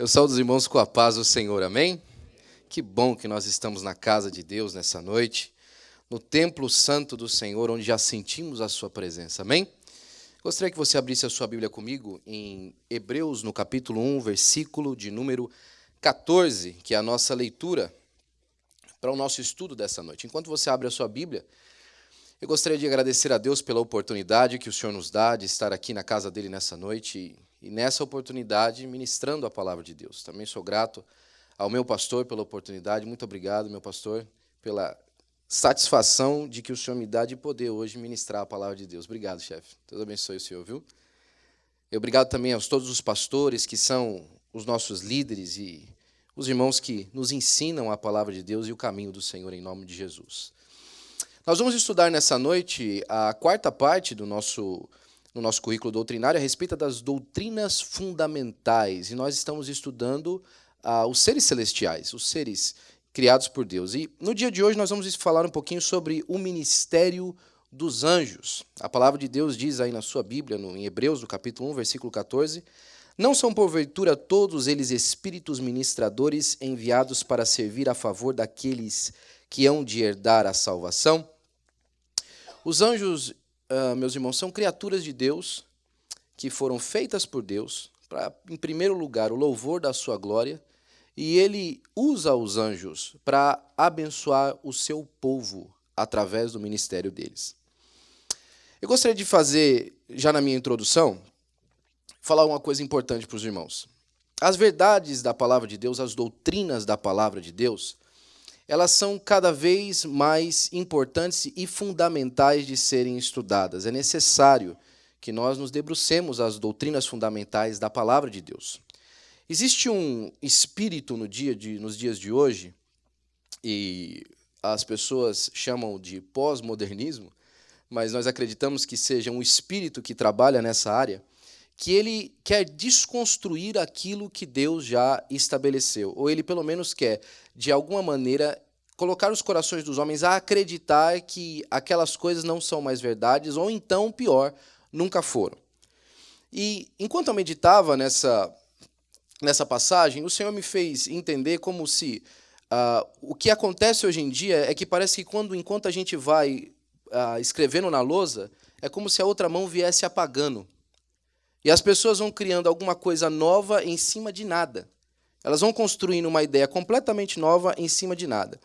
Eu saúdo os irmãos com a paz do Senhor, amém? Que bom que nós estamos na casa de Deus nessa noite, no templo santo do Senhor, onde já sentimos a sua presença, amém? Gostaria que você abrisse a sua Bíblia comigo em Hebreus, no capítulo 1, versículo de número 14, que é a nossa leitura para o nosso estudo dessa noite. Enquanto você abre a sua Bíblia, eu gostaria de agradecer a Deus pela oportunidade que o Senhor nos dá de estar aqui na casa dele nessa noite e nessa oportunidade ministrando a palavra de Deus. Também sou grato ao meu pastor pela oportunidade. Muito obrigado, meu pastor, pela satisfação de que o Senhor me dá de poder hoje ministrar a palavra de Deus. Obrigado, chefe. Deus abençoe o Senhor, viu? E obrigado também a todos os pastores que são os nossos líderes e os irmãos que nos ensinam a palavra de Deus e o caminho do Senhor, em nome de Jesus. Nós vamos estudar nessa noite a quarta parte do nosso currículo doutrinário a respeito das doutrinas fundamentais. E nós estamos estudando os seres celestiais, os seres criados por Deus. E no dia de hoje nós vamos falar um pouquinho sobre o ministério dos anjos. A palavra de Deus diz aí na sua Bíblia, em Hebreus, no capítulo 1, versículo 14, não são porventura todos eles espíritos ministradores enviados para servir a favor daqueles que hão de herdar a salvação? Os anjos, meus irmãos, são criaturas de Deus que foram feitas por Deus para, em primeiro lugar, o louvor da sua glória, e ele usa os anjos para abençoar o seu povo através do ministério deles. Eu gostaria de fazer, já na minha introdução, falar uma coisa importante para os irmãos. As verdades da palavra de Deus, as doutrinas da palavra de Deus, elas são cada vez mais importantes e fundamentais de serem estudadas. É necessário que nós nos debrucemos às doutrinas fundamentais da palavra de Deus. Existe um espírito nos dias de hoje, e as pessoas chamam de pós-modernismo, mas nós acreditamos que seja um espírito que trabalha nessa área, que ele quer desconstruir aquilo que Deus já estabeleceu, ou ele pelo menos quer, de alguma maneira, colocar os corações dos homens a acreditar que aquelas coisas não são mais verdades, ou então, pior, nunca foram. E enquanto eu meditava nessa passagem, o Senhor me fez entender como se o que acontece hoje em dia é que parece que enquanto a gente vai escrevendo na lousa, é como se a outra mão viesse apagando. E as pessoas vão criando alguma coisa nova em cima de nada. Elas vão construindo uma ideia completamente nova em cima de nada.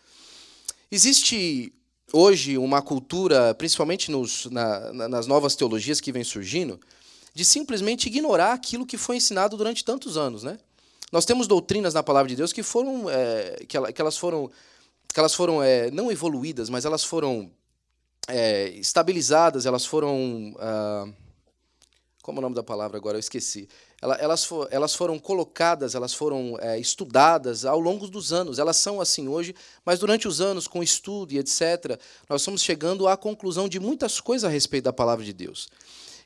Existe hoje uma cultura, principalmente nas novas teologias que vem surgindo, de simplesmente ignorar aquilo que foi ensinado durante tantos anos, né? Nós temos doutrinas na palavra de Deus que elas foram não evoluídas, mas elas foram estabilizadas, elas foram... como é o nome da palavra agora? Eu esqueci. Elas foram colocadas, elas foram estudadas ao longo dos anos. Elas são assim hoje, mas durante os anos, com estudo e etc., nós estamos chegando à conclusão de muitas coisas a respeito da palavra de Deus.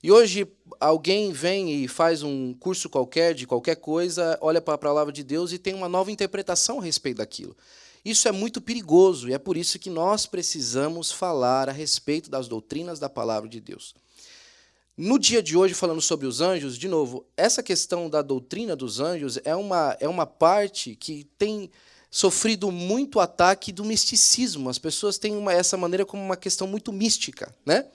E hoje alguém vem e faz um curso qualquer, de qualquer coisa, olha para a palavra de Deus e tem uma nova interpretação a respeito daquilo. Isso é muito perigoso e é por isso que nós precisamos falar a respeito das doutrinas da palavra de Deus. No dia de hoje, falando sobre os anjos, de novo, essa questão da doutrina dos anjos é uma parte que tem sofrido muito ataque do misticismo. As pessoas têm essa maneira como uma questão muito mística, né?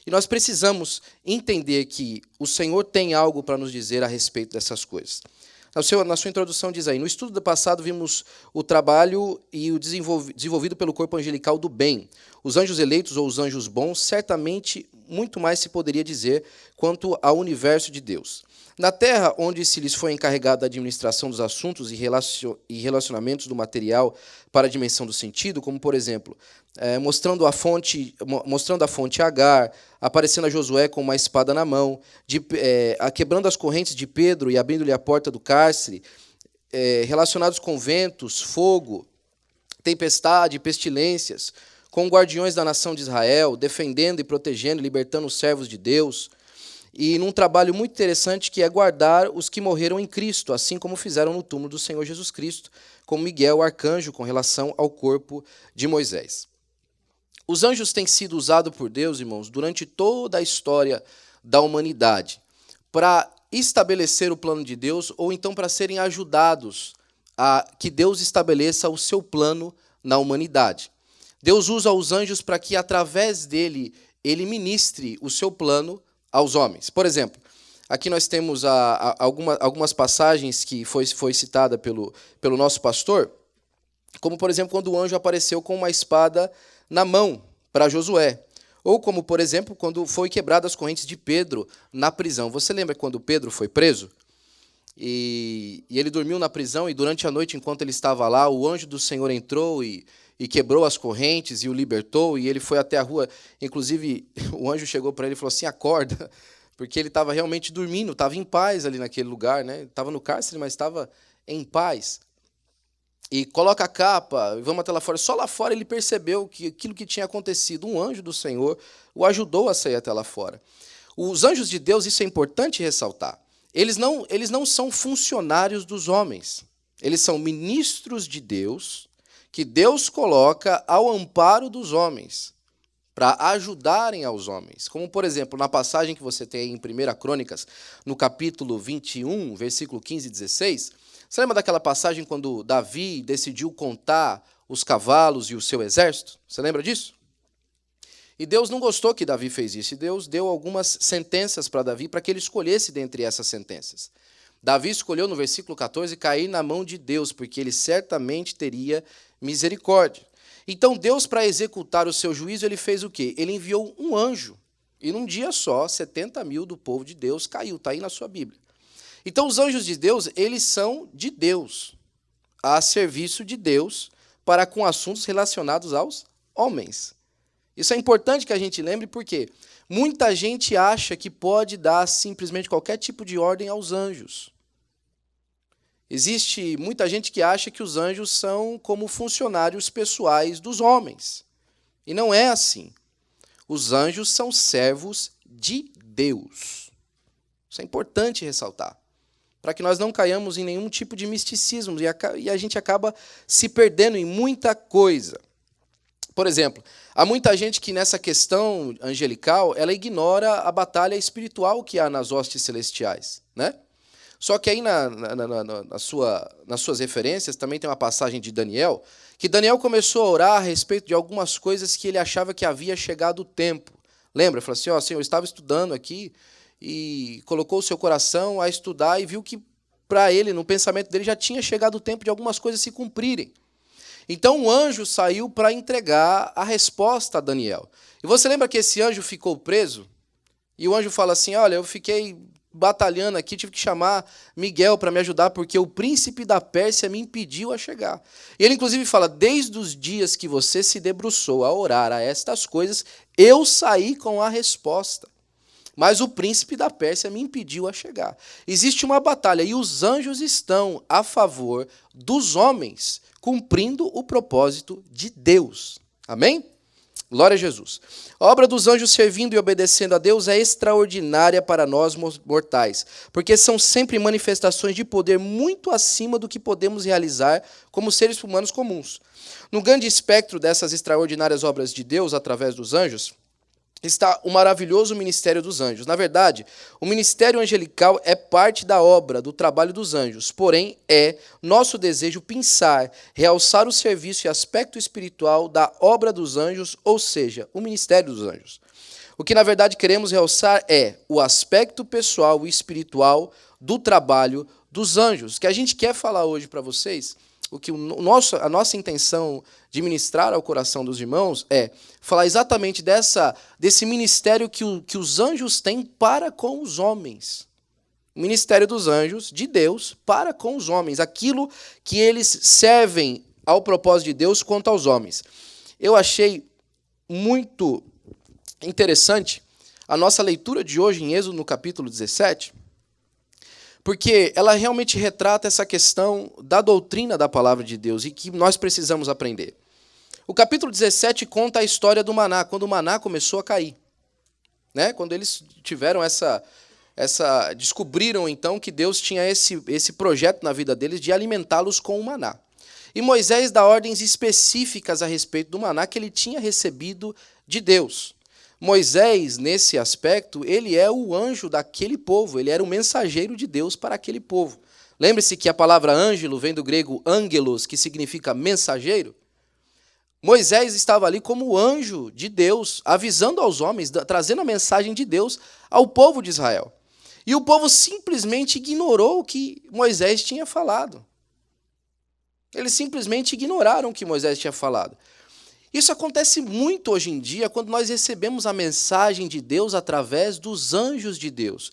E nós precisamos entender que o Senhor tem algo para nos dizer a respeito dessas coisas. Na sua introdução diz aí, no estudo do passado vimos o trabalho e o desenvolvido pelo corpo angelical do bem. Os anjos eleitos ou os anjos bons, certamente muito mais se poderia dizer quanto ao universo de Deus. Na terra, onde se lhes foi encarregada a administração dos assuntos e relacionamentos do material para a dimensão do sentido, como, por exemplo, mostrando a fonte Agar, aparecendo a Josué com uma espada na mão, quebrando as correntes de Pedro e abrindo-lhe a porta do cárcere, relacionados com ventos, fogo, tempestade, pestilências, com guardiões da nação de Israel, defendendo e protegendo e libertando os servos de Deus, e num trabalho muito interessante que é guardar os que morreram em Cristo, assim como fizeram no túmulo do Senhor Jesus Cristo, como Miguel, o arcanjo, com relação ao corpo de Moisés. Os anjos têm sido usados por Deus, irmãos, durante toda a história da humanidade, para estabelecer o plano de Deus, ou então para serem ajudados a que Deus estabeleça o seu plano na humanidade. Deus usa os anjos para que, através dele, ele ministre o seu plano aos homens. Por exemplo, aqui nós temos algumas passagens que foi citada pelo nosso pastor, como, por exemplo, quando o anjo apareceu com uma espada na mão para Josué. Ou como, por exemplo, quando foi quebradas as correntes de Pedro na prisão. Você lembra quando Pedro foi preso? E ele dormiu na prisão, e durante a noite, enquanto ele estava lá, o anjo do Senhor entrou e quebrou as correntes e o libertou, e ele foi até a rua. Inclusive, o anjo chegou para ele e falou assim, acorda, porque ele estava realmente dormindo, estava em paz ali naquele lugar, né? Estava no cárcere, mas estava em paz. E coloca a capa, vamos até lá fora. Só lá fora ele percebeu que aquilo que tinha acontecido, um anjo do Senhor o ajudou a sair até lá fora. Os anjos de Deus, isso é importante ressaltar, eles não são funcionários dos homens. Eles são ministros de Deus, que Deus coloca ao amparo dos homens, para ajudarem aos homens. Como, por exemplo, na passagem que você tem aí em 1 Crônicas, no capítulo 21, versículo 15 e 16, você lembra daquela passagem quando Davi decidiu contar os cavalos e o seu exército? Você lembra disso? E Deus não gostou que Davi fez isso. E Deus deu algumas sentenças para Davi para que ele escolhesse dentre essas sentenças. Davi escolheu, no versículo 14, cair na mão de Deus, porque ele certamente teria misericórdia. Então Deus, para executar o seu juízo, ele fez o quê? Ele enviou um anjo. E num dia só, 70 mil do povo de Deus caiu. Está aí na sua Bíblia. Então, os anjos de Deus, eles são de Deus, a serviço de Deus, para com assuntos relacionados aos homens. Isso é importante que a gente lembre, porque muita gente acha que pode dar simplesmente qualquer tipo de ordem aos anjos. Existe muita gente que acha que os anjos são como funcionários pessoais dos homens. E não é assim. Os anjos são servos de Deus. Isso é importante ressaltar, para que nós não caiamos em nenhum tipo de misticismo e a gente acaba se perdendo em muita coisa. Por exemplo, há muita gente que nessa questão angelical, ela ignora a batalha espiritual que há nas hostes celestiais, né? Só que aí nas suas referências também tem uma passagem de Daniel, que Daniel começou a orar a respeito de algumas coisas que ele achava que havia chegado o tempo. Lembra? Ele falou assim, Senhor, eu estava estudando aqui, e colocou o seu coração a estudar e viu que, para ele, no pensamento dele, já tinha chegado o tempo de algumas coisas se cumprirem. Então, um anjo saiu para entregar a resposta a Daniel. E você lembra que esse anjo ficou preso? E o anjo fala assim, olha, eu fiquei batalhando aqui, tive que chamar Miguel para me ajudar, porque o príncipe da Pérsia me impediu a chegar. E ele, inclusive, fala, desde os dias que você se debruçou a orar a estas coisas, eu saí com a resposta. Mas o príncipe da Pérsia me impediu a chegar. Existe uma batalha e os anjos estão a favor dos homens, cumprindo o propósito de Deus. Amém? Glória a Jesus. A obra dos anjos servindo e obedecendo a Deus é extraordinária para nós mortais, porque são sempre manifestações de poder muito acima do que podemos realizar como seres humanos comuns. No grande espectro dessas extraordinárias obras de Deus através dos anjos, está o maravilhoso ministério dos anjos. Na verdade, o ministério angelical é parte da obra, do trabalho dos anjos, porém é nosso desejo pensar, realçar o serviço e aspecto espiritual da obra dos anjos, ou seja, o ministério dos anjos. O que na verdade queremos realçar é o aspecto pessoal e espiritual do trabalho dos anjos. O que a gente quer falar hoje para vocês, a nossa intenção de ministrar ao coração dos irmãos é falar exatamente desse ministério que os anjos têm para com os homens. O ministério dos anjos, de Deus, para com os homens. Aquilo que eles servem ao propósito de Deus quanto aos homens. Eu achei muito interessante a nossa leitura de hoje em Êxodo, no capítulo 17, porque ela realmente retrata essa questão da doutrina da palavra de Deus e que nós precisamos aprender. O capítulo 17 conta a história do maná, quando o maná começou a cair. Né? Quando eles tiveram descobriram então que Deus tinha esse projeto na vida deles de alimentá-los com o maná. E Moisés dá ordens específicas a respeito do maná que ele tinha recebido de Deus. Moisés, nesse aspecto, ele é o anjo daquele povo, ele era o mensageiro de Deus para aquele povo. Lembre-se que a palavra ângelo vem do grego angelos, que significa mensageiro. Moisés estava ali como o anjo de Deus, avisando aos homens, trazendo a mensagem de Deus ao povo de Israel. E o povo simplesmente ignorou o que Moisés tinha falado. Eles simplesmente ignoraram o que Moisés tinha falado. Isso acontece muito hoje em dia quando nós recebemos a mensagem de Deus através dos anjos de Deus.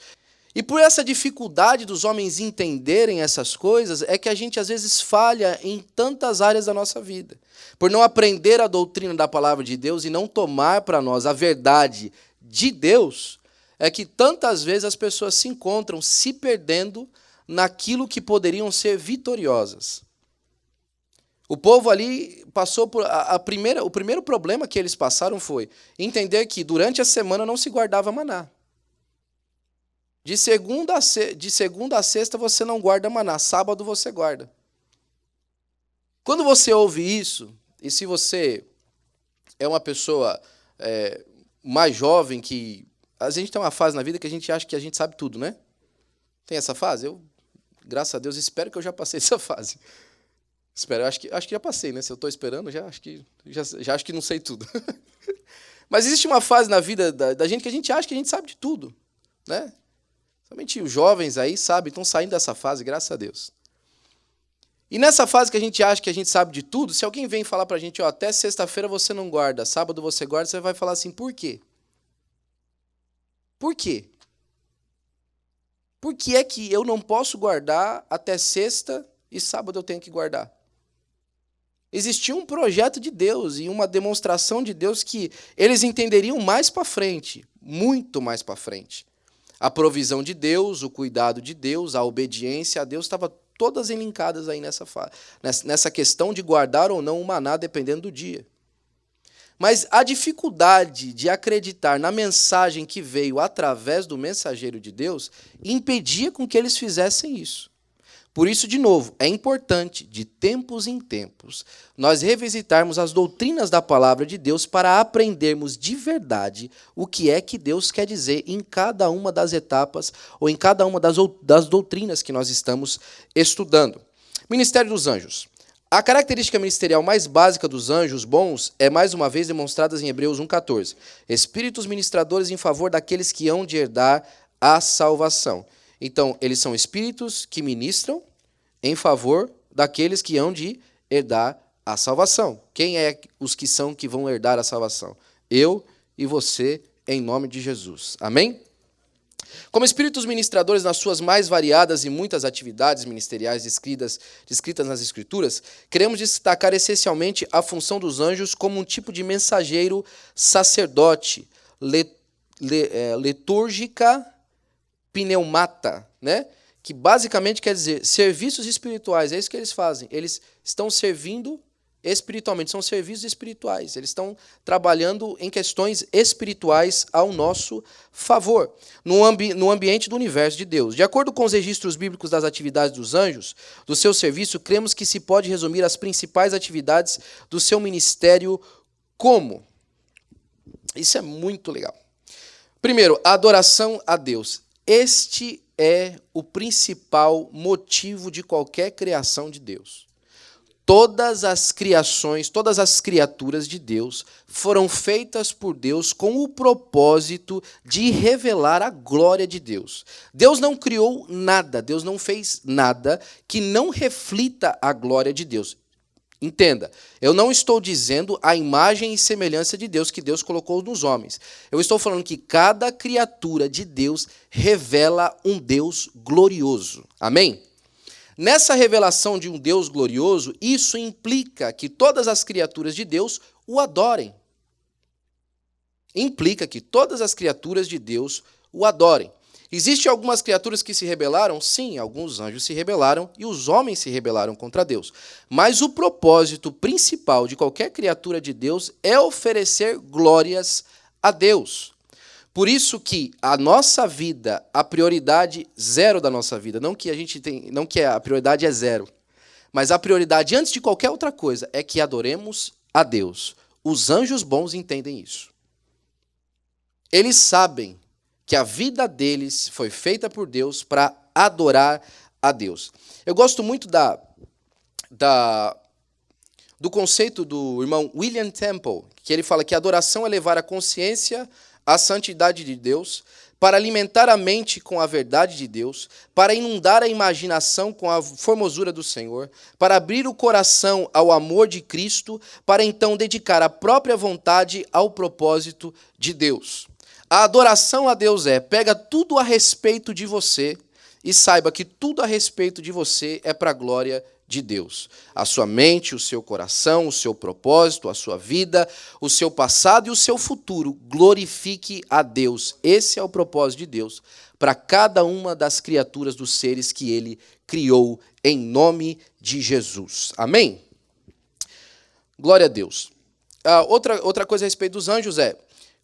E por essa dificuldade dos homens entenderem essas coisas, é que a gente às vezes falha em tantas áreas da nossa vida. Por não aprender a doutrina da palavra de Deus e não tomar para nós a verdade de Deus, é que tantas vezes as pessoas se encontram se perdendo naquilo que poderiam ser vitoriosas. O povo ali passou por o primeiro problema que eles passaram foi entender que durante a semana não se guardava maná. De segunda a sexta você não guarda maná, sábado você guarda. Quando você ouve isso, e se você é uma pessoa mais jovem, que a gente tem uma fase na vida que a gente acha que a gente sabe tudo, né? Tem essa fase? Eu, graças a Deus, espero que eu já passei essa fase. Espero, acho que já passei, né? Se eu estou esperando, já acho que não sei tudo. Mas existe uma fase na vida da gente que a gente acha que a gente sabe de tudo, né? Somente os jovens aí sabem, estão saindo dessa fase, graças a Deus. E nessa fase que a gente acha que a gente sabe de tudo, se alguém vem falar para a gente, até sexta-feira você não guarda, sábado você guarda, você vai falar assim, por quê? Por quê? Por que é que eu não posso guardar até sexta e sábado eu tenho que guardar? Existia um projeto de Deus e uma demonstração de Deus que eles entenderiam mais para frente, muito mais para frente. A provisão de Deus, o cuidado de Deus, a obediência a Deus, estavam todas elencadas aí nessa questão de guardar ou não o maná, dependendo do dia. Mas a dificuldade de acreditar na mensagem que veio através do mensageiro de Deus impedia com que eles fizessem isso. Por isso, de novo, é importante, de tempos em tempos, nós revisitarmos as doutrinas da palavra de Deus para aprendermos de verdade o que é que Deus quer dizer em cada uma das etapas ou em cada uma das doutrinas que nós estamos estudando. Ministério dos Anjos. A característica ministerial mais básica dos anjos bons é, mais uma vez, demonstrada em Hebreus 1,14. Espíritos ministradores em favor daqueles que hão de herdar a salvação. Então, eles são espíritos que ministram em favor daqueles que hão de herdar a salvação. Quem é os que vão herdar a salvação? Eu e você, em nome de Jesus. Amém? Como espíritos ministradores nas suas mais variadas e muitas atividades ministeriais descritas nas Escrituras, queremos destacar essencialmente a função dos anjos como um tipo de mensageiro sacerdote, litúrgica, pneumata, né? Que basicamente quer dizer serviços espirituais. É isso que eles fazem. Eles estão servindo espiritualmente, são serviços espirituais. Eles estão trabalhando em questões espirituais ao nosso favor, no ambiente do universo de Deus. De acordo com os registros bíblicos das atividades dos anjos, do seu serviço, cremos que se pode resumir as principais atividades do seu ministério como. Isso é muito legal. Primeiro, a adoração a Deus. Este é o principal motivo de qualquer criação de Deus. Todas as criações, todas as criaturas de Deus foram feitas por Deus com o propósito de revelar a glória de Deus. Deus não criou nada, Deus não fez nada que não reflita a glória de Deus. Entenda, eu não estou dizendo a imagem e semelhança de Deus que Deus colocou nos homens. Eu estou falando que cada criatura de Deus revela um Deus glorioso. Amém? Nessa revelação de um Deus glorioso, isso implica que todas as criaturas de Deus o adorem. Implica que todas as criaturas de Deus o adorem. Existem algumas criaturas que se rebelaram? Sim, alguns anjos se rebelaram e os homens se rebelaram contra Deus. Mas o propósito principal de qualquer criatura de Deus é oferecer glórias a Deus. Por isso que a nossa vida, a prioridade zero da nossa vida, não que a prioridade é zero, mas a prioridade antes de qualquer outra coisa é que adoremos a Deus. Os anjos bons entendem isso. eles sabem que a vida deles foi feita por Deus para adorar a Deus. Eu gosto muito do conceito do irmão William Temple, que ele fala que a adoração é levar a consciência à santidade de Deus, para alimentar a mente com a verdade de Deus, para inundar a imaginação com a formosura do Senhor, para abrir o coração ao amor de Cristo, para então dedicar a própria vontade ao propósito de Deus. A adoração a Deus pega tudo a respeito de você e saiba que tudo a respeito de você é para a glória de Deus. A sua mente, o seu coração, o seu propósito, a sua vida, o seu passado e o seu futuro, glorifique a Deus. Esse é o propósito de Deus para cada uma das criaturas, dos seres que Ele criou, em nome de Jesus. Amém? Glória a Deus. Outra coisa a respeito dos anjos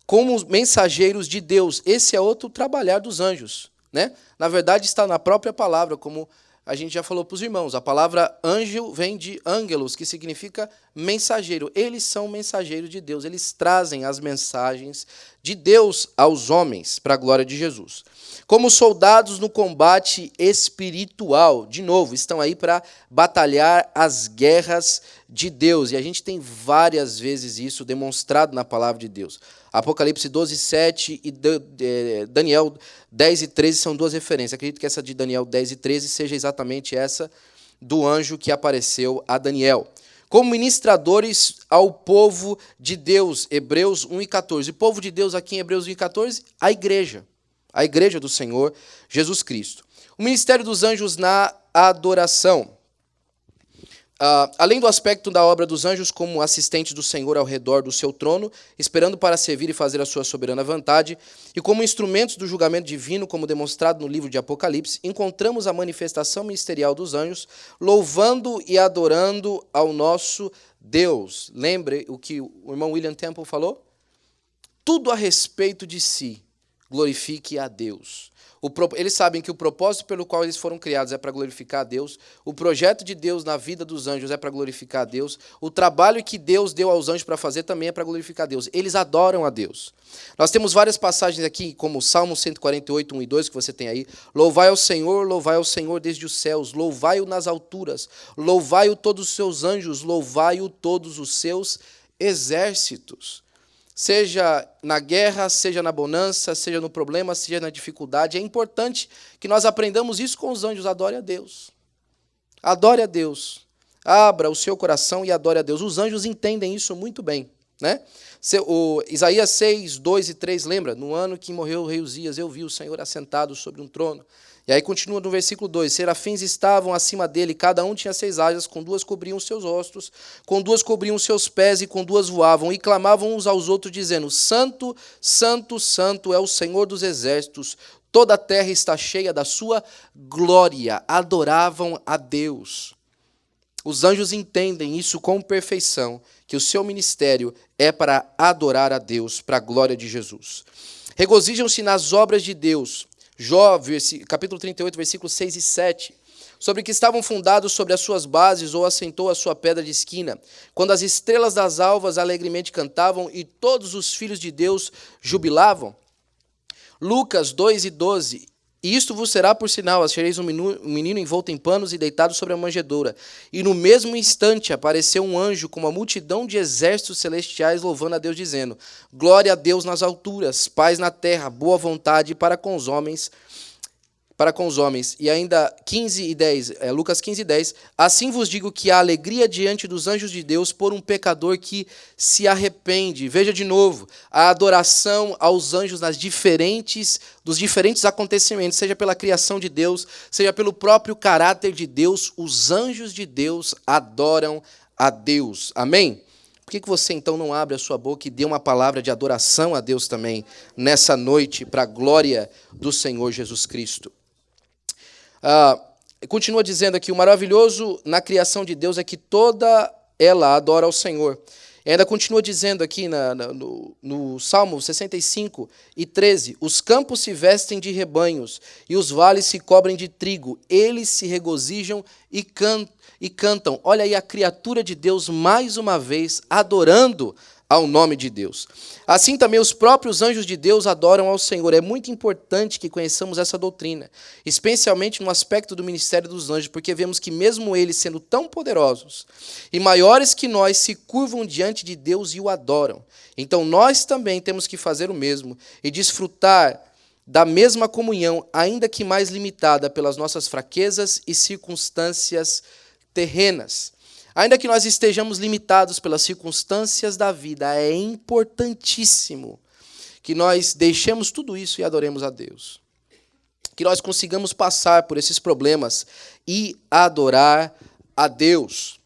como mensageiros de Deus. Esse é outro trabalhar dos anjos, né? Na verdade, está na própria palavra, como a gente já falou para os irmãos. A palavra anjo vem de ângelos, que significa mensageiro. Eles são mensageiros de Deus. Eles trazem as mensagens de Deus aos homens, para a glória de Jesus. Como soldados no combate espiritual. De novo, estão aí para batalhar as guerras de Deus. E a gente tem várias vezes isso demonstrado na palavra de Deus. Apocalipse 12, 7 e Daniel 10 e 13 são duas referências. Acredito que essa de Daniel 10 e 13 seja exatamente essa do anjo que apareceu a Daniel. Como ministradores ao povo de Deus, Hebreus 1 e 14. O povo de Deus aqui em Hebreus 1 e 14, a igreja do Senhor Jesus Cristo. O ministério dos anjos na adoração. Além do aspecto da obra dos anjos como assistentes do Senhor ao redor do seu trono, esperando para servir e fazer a sua soberana vontade, e como instrumentos do julgamento divino, como demonstrado no livro de Apocalipse, encontramos a manifestação ministerial dos anjos, louvando e adorando ao nosso Deus. Lembre o que o irmão William Temple falou? Tudo a respeito de si, glorifique a Deus. Eles sabem que o propósito pelo qual eles foram criados é para glorificar a Deus. O projeto de Deus na vida dos anjos é para glorificar a Deus. O trabalho que Deus deu aos anjos para fazer também é para glorificar a Deus. Eles adoram a Deus. Nós temos várias passagens aqui, como Salmo 148, 1 e 2, que você tem aí. Louvai ao Senhor desde os céus. Louvai-o nas alturas. Louvai-o todos os seus anjos. Louvai-o todos os seus exércitos. Seja na guerra, seja na bonança, seja no problema, seja na dificuldade. É importante que nós aprendamos isso com os anjos. Adore a Deus. Adore a Deus. Abra o seu coração e adore a Deus. Os anjos entendem isso muito bem, né? Isaías 6, 2 e 3, lembra? No ano que morreu o rei Uzias, eu vi o Senhor assentado sobre um trono. E aí continua no versículo 2, serafins estavam acima dele, cada um tinha 6 asas, com 2 cobriam os seus rostos, com 2 cobriam os seus pés e com 2 voavam, e clamavam uns aos outros, dizendo, Santo, Santo, Santo é o Senhor dos exércitos, toda a terra está cheia da sua glória. Adoravam a Deus. Os anjos entendem isso com perfeição, que o seu ministério é para adorar a Deus, para a glória de Jesus. Regozijam-se nas obras de Deus. Jó, capítulo 38, versículos 6 e 7, sobre que estavam fundados sobre as suas bases, ou assentou a sua pedra de esquina, quando as estrelas das alvas alegremente cantavam e todos os filhos de Deus jubilavam. Lucas 2 e 12, e isto vos será por sinal, achareis um menino envolto em panos e deitado sobre a manjedoura. E no mesmo instante apareceu um anjo com uma multidão de exércitos celestiais louvando a Deus, dizendo, glória a Deus nas alturas, paz na terra, boa vontade para com os homens. E ainda 15 e 10, Lucas 15 e 10, assim vos digo que há alegria diante dos anjos de Deus por um pecador que se arrepende. Veja de novo, a adoração aos anjos dos diferentes acontecimentos, seja pela criação de Deus, seja pelo próprio caráter de Deus, os anjos de Deus adoram a Deus. Amém? Por que você então não abre a sua boca e dê uma palavra de adoração a Deus também nessa noite, para a glória do Senhor Jesus Cristo? Continua dizendo aqui, o maravilhoso na criação de Deus é que toda ela adora ao Senhor. E ainda continua dizendo aqui no Salmo 65 e 13, os campos se vestem de rebanhos e os vales se cobrem de trigo, eles se regozijam e cantam. Olha aí a criatura de Deus mais uma vez adorando ao nome de Deus. Assim também os próprios anjos de Deus adoram ao Senhor. É muito importante que conheçamos essa doutrina, especialmente no aspecto do ministério dos anjos, porque vemos que mesmo eles, sendo tão poderosos e maiores que nós, se curvam diante de Deus e o adoram. Então nós também temos que fazer o mesmo e desfrutar da mesma comunhão, ainda que mais limitada pelas nossas fraquezas e circunstâncias terrenas. Ainda que nós estejamos limitados pelas circunstâncias da vida, é importantíssimo que nós deixemos tudo isso e adoremos a Deus. Que nós consigamos passar por esses problemas e adorar a Deus.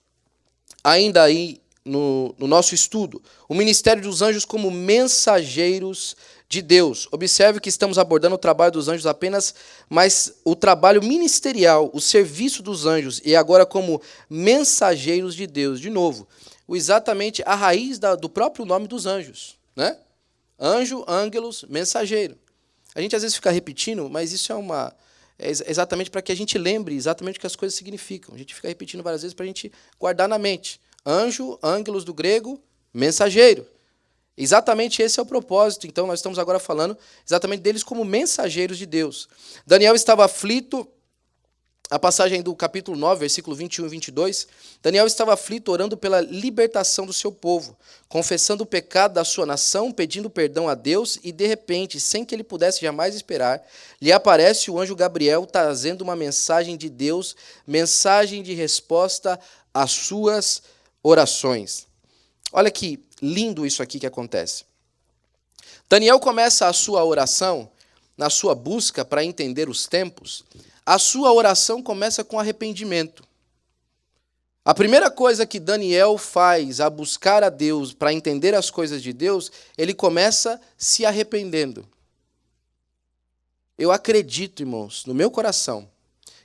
Ainda aí no nosso estudo, o ministério dos anjos como mensageiros de Deus. Observe que estamos abordando o trabalho dos anjos apenas, mas o trabalho ministerial, o serviço dos anjos, e agora como mensageiros de Deus. De novo, exatamente a raiz do próprio nome dos anjos, né? Anjo, ângelos, mensageiro. A gente às vezes fica repetindo, mas isso é exatamente para que a gente lembre exatamente o que as coisas significam. A gente fica repetindo várias vezes para a gente guardar na mente. Anjo, ângelos do grego, mensageiro. Exatamente esse é o propósito. Então, nós estamos agora falando exatamente deles como mensageiros de Deus. Daniel estava aflito, a passagem do capítulo 9, versículo 21 e 22, Daniel estava aflito, orando pela libertação do seu povo, confessando o pecado da sua nação, pedindo perdão a Deus, e de repente, sem que ele pudesse jamais esperar, lhe aparece o anjo Gabriel trazendo uma mensagem de Deus, mensagem de resposta às suas orações. Olha que lindo isso aqui que acontece. Daniel começa a sua oração, na sua busca para entender os tempos, a sua oração começa com arrependimento. A primeira coisa que Daniel faz a buscar a Deus, para entender as coisas de Deus, ele começa se arrependendo. Eu acredito, irmãos, no meu coração,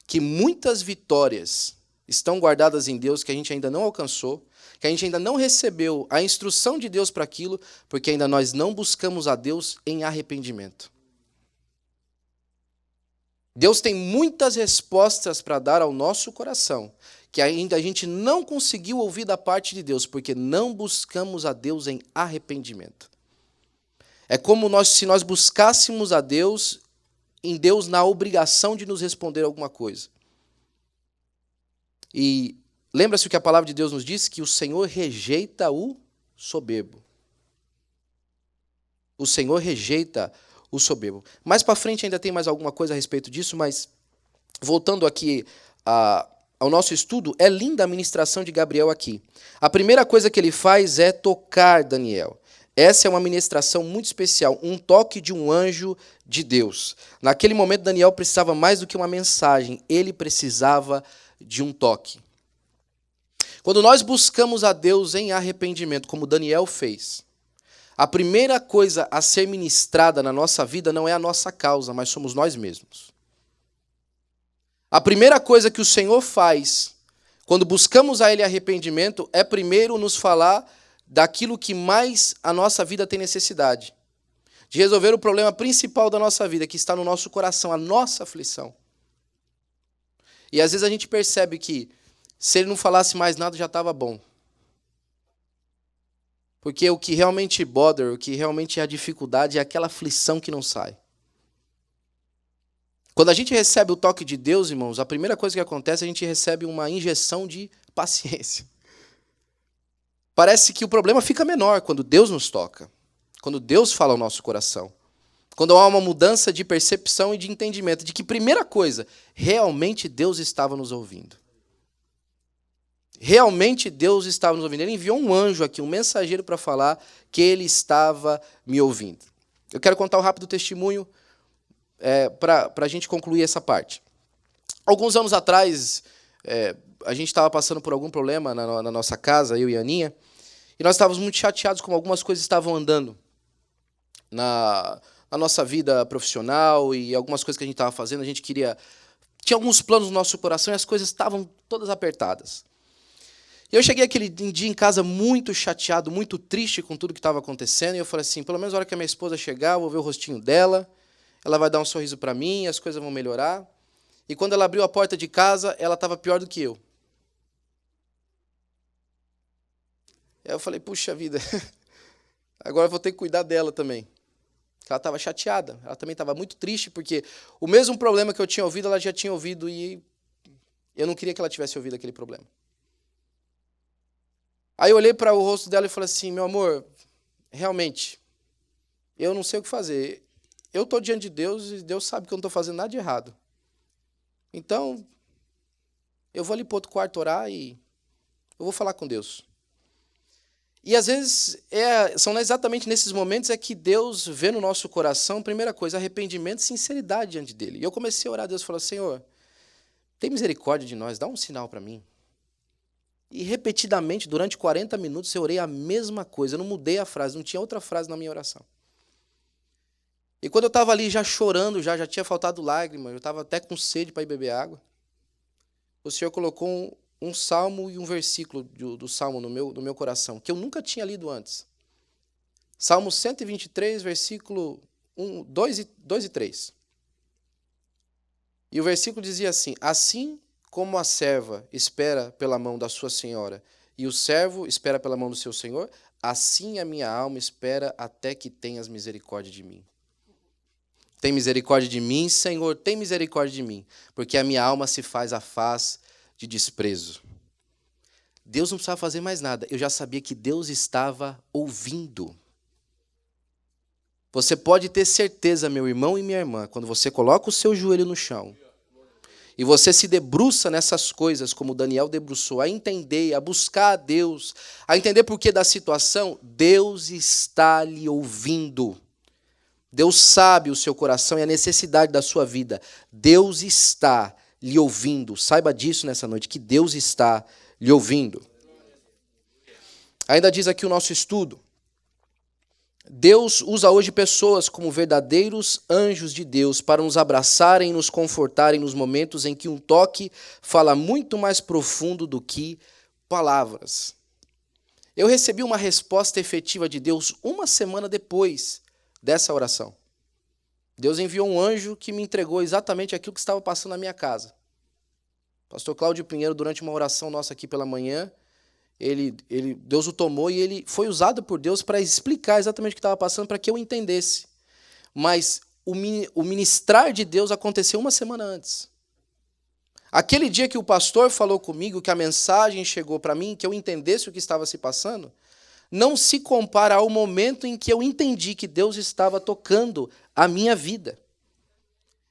que muitas vitórias estão guardadas em Deus que a gente ainda não alcançou, que a gente ainda não recebeu a instrução de Deus para aquilo, porque ainda nós não buscamos a Deus em arrependimento. Deus tem muitas respostas para dar ao nosso coração, que ainda a gente não conseguiu ouvir da parte de Deus, porque não buscamos a Deus em arrependimento. É como se nós buscássemos a Deus, em Deus na obrigação de nos responder alguma coisa. E lembra-se o que a palavra de Deus nos diz? Que o Senhor rejeita o soberbo. O Senhor rejeita o soberbo. Mais para frente ainda tem mais alguma coisa a respeito disso, mas voltando aqui ao nosso estudo, é linda a ministração de Gabriel aqui. A primeira coisa que ele faz é tocar Daniel. Essa é uma ministração muito especial, um toque de um anjo de Deus. Naquele momento, Daniel precisava mais do que uma mensagem, ele precisava de um toque. Quando nós buscamos a Deus em arrependimento, como Daniel fez, a primeira coisa a ser ministrada na nossa vida não é a nossa causa, mas somos nós mesmos. A primeira coisa que o Senhor faz, quando buscamos a Ele arrependimento, é primeiro nos falar daquilo que mais a nossa vida tem necessidade. De resolver o problema principal da nossa vida, que está no nosso coração, a nossa aflição. E às vezes a gente percebe que se Ele não falasse mais nada já estava bom. Porque o que realmente bother, o que realmente é a dificuldade é aquela aflição que não sai. Quando a gente recebe o toque de Deus, irmãos, a primeira coisa que acontece é a gente recebe uma injeção de paciência. Parece que o problema fica menor quando Deus nos toca, quando Deus fala ao nosso coração, quando há uma mudança de percepção e de entendimento de que, primeira coisa, realmente Deus estava nos ouvindo. Realmente Deus estava nos ouvindo. Ele enviou um anjo aqui, um mensageiro para falar que Ele estava me ouvindo. Eu quero contar um rápido testemunho para a gente concluir essa parte. Alguns anos atrás, a gente estava passando por algum problema na nossa casa, eu e a Aninha, e nós estávamos muito chateados como algumas coisas estavam andando na nossa vida profissional e algumas coisas que a gente estava fazendo. A gente tinha alguns planos no nosso coração e as coisas estavam todas apertadas. E eu cheguei aquele dia em casa muito chateado, muito triste com tudo que estava acontecendo, e eu falei assim, pelo menos na hora que a minha esposa chegar, eu vou ver o rostinho dela, ela vai dar um sorriso para mim, as coisas vão melhorar. E quando ela abriu a porta de casa, ela estava pior do que eu. Aí eu falei, puxa vida, agora eu vou ter que cuidar dela também. Ela estava chateada, ela também estava muito triste, porque o mesmo problema que eu tinha ouvido, ela já tinha ouvido e eu não queria que ela tivesse ouvido aquele problema. Aí eu olhei para o rosto dela e falei assim, meu amor, realmente, eu não sei o que fazer. Eu estou diante de Deus e Deus sabe que eu não estou fazendo nada de errado. Então, eu vou ali para outro quarto orar e eu vou falar com Deus. E às vezes, são exatamente nesses momentos que Deus vê no nosso coração, primeira coisa, arrependimento e sinceridade diante dele. E eu comecei a orar a Deus e falei, Senhor, tem misericórdia de nós, dá um sinal para mim. E repetidamente, durante 40 minutos, eu orei a mesma coisa, eu não mudei a frase, não tinha outra frase na minha oração. E quando eu estava ali já chorando, já tinha faltado lágrima, eu estava até com sede para ir beber água, o Senhor colocou um salmo e um versículo do salmo no meu coração, que eu nunca tinha lido antes. Salmo 123, versículo 2 e 3. E o versículo dizia assim, assim como a serva espera pela mão da sua senhora, e o servo espera pela mão do seu senhor, assim a minha alma espera até que tenhas misericórdia de mim. Tem misericórdia de mim, Senhor, tem misericórdia de mim, porque a minha alma se faz afaz de desprezo. Deus não precisava fazer mais nada, eu já sabia que Deus estava ouvindo. Você pode ter certeza, meu irmão e minha irmã, quando você coloca o seu joelho no chão, e você se debruça nessas coisas, como Daniel debruçou, a entender, a buscar a Deus, a entender por que da situação, Deus está lhe ouvindo. Deus sabe o seu coração e a necessidade da sua vida. Deus está lhe ouvindo. Saiba disso nessa noite, que Deus está lhe ouvindo. Ainda diz aqui o nosso estudo. Deus usa hoje pessoas como verdadeiros anjos de Deus para nos abraçarem e nos confortarem nos momentos em que um toque fala muito mais profundo do que palavras. Eu recebi uma resposta efetiva de Deus uma semana depois dessa oração. Deus enviou um anjo que me entregou exatamente aquilo que estava passando na minha casa. Pastor Cláudio Pinheiro, durante uma oração nossa aqui pela manhã, Deus o tomou e ele foi usado por Deus para explicar exatamente o que estava passando, para que eu entendesse. Mas o ministrar de Deus aconteceu uma semana antes. Aquele dia que o pastor falou comigo, que a mensagem chegou para mim, que eu entendesse o que estava se passando, não se compara ao momento em que eu entendi que Deus estava tocando a minha vida.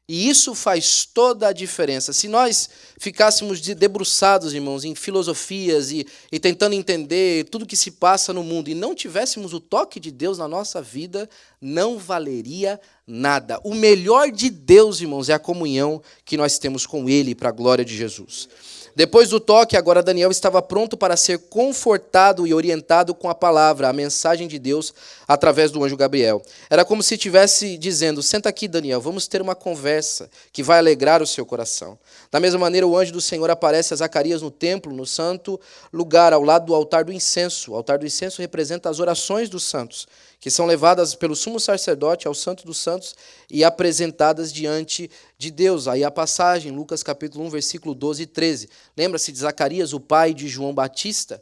E isso faz toda a diferença. Se nós ficássemos debruçados, irmãos, em filosofias e tentando entender tudo que se passa no mundo e não tivéssemos o toque de Deus na nossa vida, não valeria nada. O melhor de Deus, irmãos, é a comunhão que nós temos com Ele para a glória de Jesus. Depois do toque, agora Daniel estava pronto para ser confortado e orientado com a palavra, a mensagem de Deus, através do anjo Gabriel. Era como se estivesse dizendo, senta aqui, Daniel, vamos ter uma conversa que vai alegrar o seu coração. Da mesma maneira, o anjo do Senhor aparece a Zacarias no templo, no santo lugar, ao lado do altar do incenso. O altar do incenso representa as orações dos santos, que são levadas pelo sumo sacerdote ao Santo dos Santos e apresentadas diante de Deus. Aí a passagem, Lucas capítulo 1, versículo 12 e 13. Lembra-se de Zacarias, o pai de João Batista,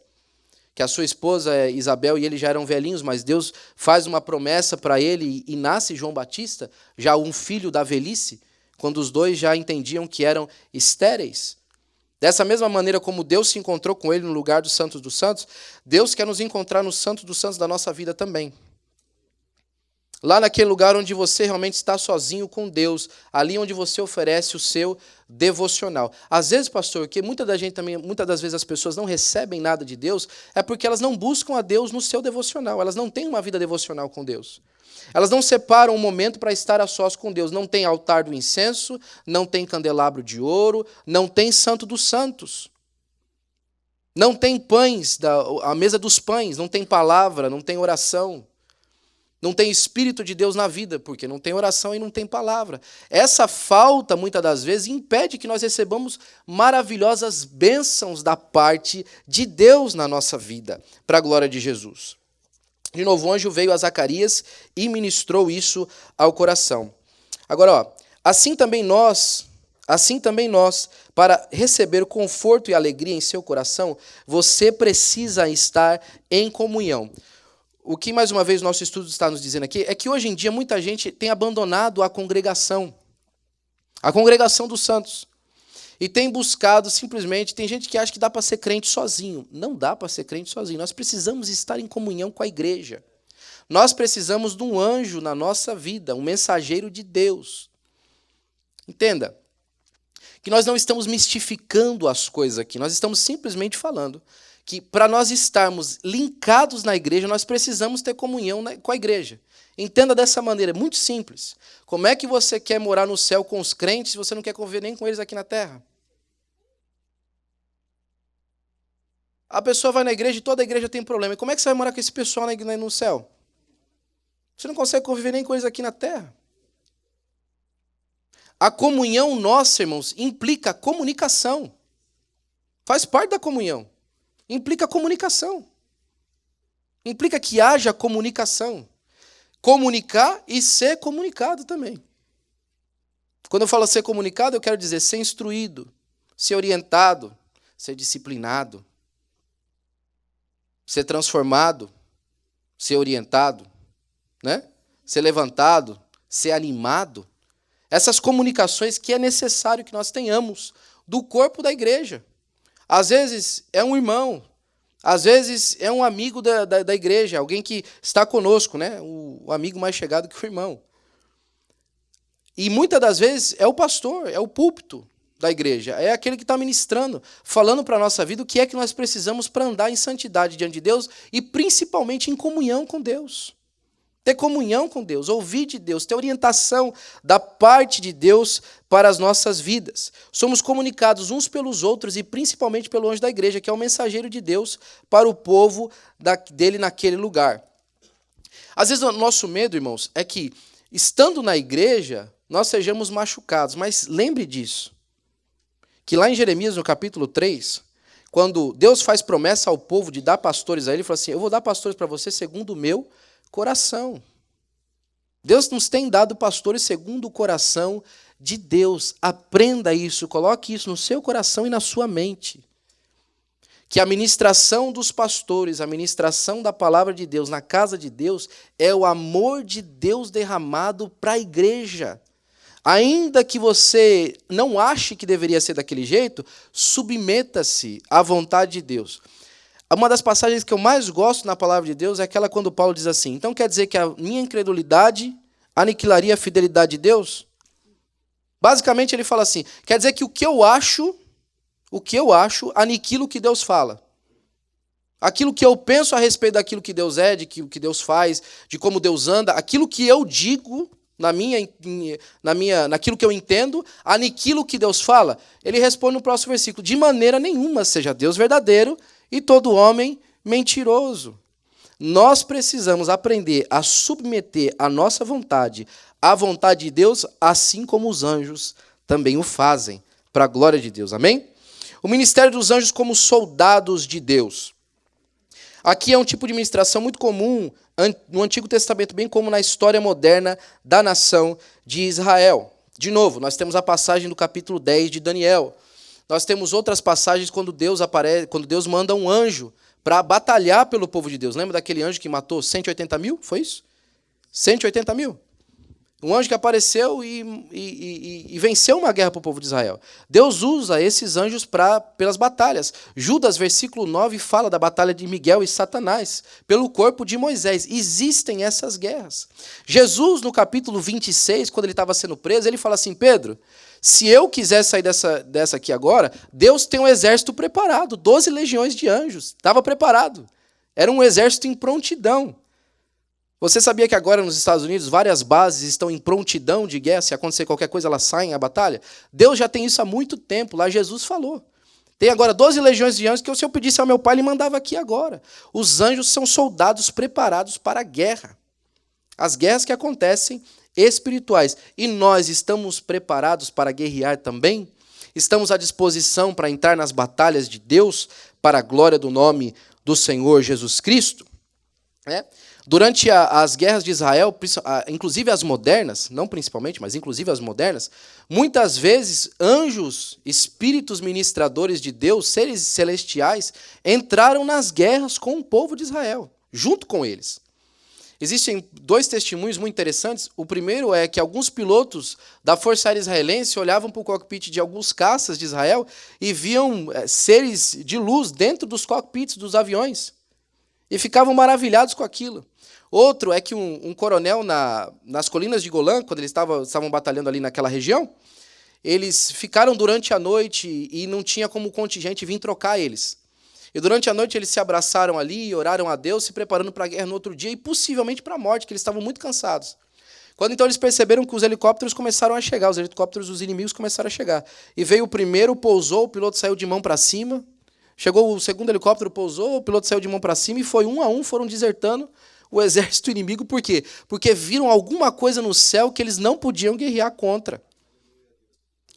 que a sua esposa Isabel e ele já eram velhinhos, mas Deus faz uma promessa para ele e nasce João Batista, já um filho da velhice, quando os dois já entendiam que eram estéreis. Dessa mesma maneira como Deus se encontrou com ele no lugar dos santos, Deus quer nos encontrar no santo dos santos da nossa vida também. Lá naquele lugar onde você realmente está sozinho com Deus, ali onde você oferece o seu devocional. Às vezes, pastor, que muitas das vezes as pessoas não recebem nada de Deus, é porque elas não buscam a Deus no seu devocional, elas não têm uma vida devocional com Deus. Elas não separam um momento para estar a sós com Deus, não tem altar do incenso, não tem candelabro de ouro, não tem santo dos santos. Não tem pães, a mesa dos pães, não tem palavra, não tem oração. Não tem Espírito de Deus na vida, porque não tem oração e não tem palavra. Essa falta, muitas das vezes, impede que nós recebamos maravilhosas bênçãos da parte de Deus na nossa vida, para a glória de Jesus. De novo, o anjo veio a Zacarias e ministrou isso ao coração. Agora, assim também nós, assim também nós, para receber conforto e alegria em seu coração, você precisa estar em comunhão. O que, mais uma vez, o nosso estudo está nos dizendo aqui é que hoje em dia muita gente tem abandonado a congregação dos santos, e tem buscado simplesmente, tem gente que acha que dá para ser crente sozinho. Não dá para ser crente sozinho, nós precisamos estar em comunhão com a igreja. Nós precisamos de um anjo na nossa vida, um mensageiro de Deus. Entenda que nós não estamos mistificando as coisas aqui, nós estamos simplesmente falando que para nós estarmos linkados na igreja, nós precisamos ter comunhão com a igreja. Entenda dessa maneira, é muito simples. Como é que você quer morar no céu com os crentes se você não quer conviver nem com eles aqui na terra? A pessoa vai na igreja e toda a igreja tem problema. E como é que você vai morar com esse pessoal no céu? Você não consegue conviver nem com eles aqui na terra. A comunhão nossa, irmãos, implica comunicação. Faz parte da comunhão. Implica comunicação. Implica que haja comunicação. Comunicar e ser comunicado também. Quando eu falo ser comunicado, eu quero dizer ser instruído, ser orientado, ser disciplinado, ser transformado, ser orientado, né? Ser levantado, ser animado. Essas comunicações que é necessário que nós tenhamos do corpo da igreja. Às vezes é um irmão, às vezes é um amigo da igreja, alguém que está conosco, né? O amigo mais chegado que o irmão. E muitas das vezes é o pastor, é o púlpito da igreja, é aquele que está ministrando, falando para a nossa vida o que é que nós precisamos para andar em santidade diante de Deus e principalmente em comunhão com Deus. Ter comunhão com Deus, ouvir de Deus, ter orientação da parte de Deus para as nossas vidas. Somos comunicados uns pelos outros e principalmente pelo anjo da igreja, que é o mensageiro de Deus para o povo dele naquele lugar. Às vezes o nosso medo, irmãos, é que, estando na igreja, nós sejamos machucados. Mas lembre disso, que lá em Jeremias, no capítulo 3, quando Deus faz promessa ao povo de dar pastores a ele, ele fala assim, eu vou dar pastores para você segundo o meu coração. Deus nos tem dado pastores segundo o coração de Deus. Aprenda isso, coloque isso no seu coração e na sua mente. Que a ministração dos pastores, a ministração da palavra de Deus na casa de Deus é o amor de Deus derramado para a igreja. Ainda que você não ache que deveria ser daquele jeito, submeta-se à vontade de Deus. Uma das passagens que eu mais gosto na palavra de Deus é aquela quando Paulo diz assim, então quer dizer que a minha incredulidade aniquilaria a fidelidade de Deus? Basicamente ele fala assim, quer dizer que o que eu acho aniquila o que Deus fala. Aquilo que eu penso a respeito daquilo que Deus é, de que Deus faz, de como Deus anda, aquilo que eu digo naquilo que eu entendo, aniquila o que Deus fala. Ele responde no próximo versículo, de maneira nenhuma, seja Deus verdadeiro e todo homem mentiroso. Nós precisamos aprender a submeter a nossa vontade à vontade de Deus, assim como os anjos também o fazem, para a glória de Deus. Amém? O ministério dos anjos como soldados de Deus. Aqui é um tipo de ministração muito comum no Antigo Testamento, bem como na história moderna da nação de Israel. De novo, nós temos a passagem do capítulo 10 de Daniel. Nós temos outras passagens quando Deus manda um anjo para batalhar pelo povo de Deus. Lembra daquele anjo que matou 180 mil? Foi isso? 180 mil. Um anjo que apareceu e venceu uma guerra para o povo de Israel. Deus usa esses anjos pelas batalhas. Judas, versículo 9, fala da batalha de Miguel e Satanás pelo corpo de Moisés. Existem essas guerras. Jesus, no capítulo 26, quando ele estava sendo preso, ele fala assim, Pedro, se eu quiser sair dessa aqui agora, Deus tem um exército preparado, 12 legiões de anjos. Estava preparado. Era um exército em prontidão. Você sabia que agora nos Estados Unidos várias bases estão em prontidão de guerra? Se acontecer qualquer coisa, elas saem à batalha? Deus já tem isso há muito tempo. Lá Jesus falou. Tem agora 12 legiões de anjos que se eu pedisse ao meu pai, ele mandava aqui agora. Os anjos são soldados preparados para a guerra. As guerras que acontecem espirituais. E nós estamos preparados para guerrear também? Estamos à disposição para entrar nas batalhas de Deus para a glória do nome do Senhor Jesus Cristo? Durante as guerras de Israel, inclusive as modernas, não principalmente, mas inclusive as modernas, muitas vezes anjos, espíritos ministradores de Deus, seres celestiais, entraram nas guerras com o povo de Israel, junto com eles. Existem dois testemunhos muito interessantes. O primeiro é que alguns pilotos da Força Aérea Israelense olhavam para o cockpit de alguns caças de Israel e viam seres de luz dentro dos cockpits dos aviões e ficavam maravilhados com aquilo. Outro é que um coronel nas colinas de Golã, quando eles estavam batalhando ali naquela região, eles ficaram durante a noite e não tinha como o contingente vir trocar eles. E durante a noite eles se abraçaram ali, oraram a Deus, se preparando para a guerra no outro dia e possivelmente para a morte, que eles estavam muito cansados. Quando então eles perceberam que os helicópteros começaram a chegar, os helicópteros dos inimigos começaram a chegar. E veio o primeiro, pousou, o piloto saiu de mão para cima. Chegou o segundo helicóptero, pousou, o piloto saiu de mão para cima e foi um a um, foram desertando o exército inimigo. Por quê? Porque viram alguma coisa no céu que eles não podiam guerrear contra.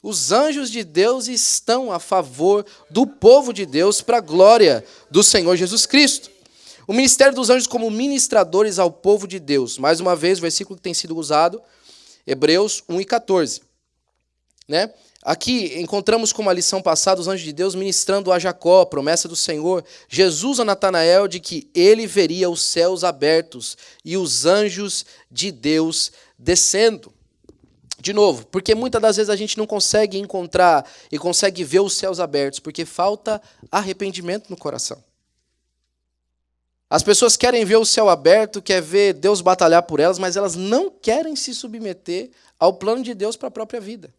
Os anjos de Deus estão a favor do povo de Deus para a glória do Senhor Jesus Cristo. O ministério dos anjos como ministradores ao povo de Deus. Mais uma vez, o versículo que tem sido usado, Hebreus 1:14. Né? Aqui encontramos como a lição passada os anjos de Deus ministrando a Jacó, a promessa do Senhor, Jesus a Natanael de que ele veria os céus abertos e os anjos de Deus descendo. De novo, porque muitas das vezes a gente não consegue encontrar e consegue ver os céus abertos, porque falta arrependimento no coração. As pessoas querem ver o céu aberto, querem ver Deus batalhar por elas, mas elas não querem se submeter ao plano de Deus para a própria vida.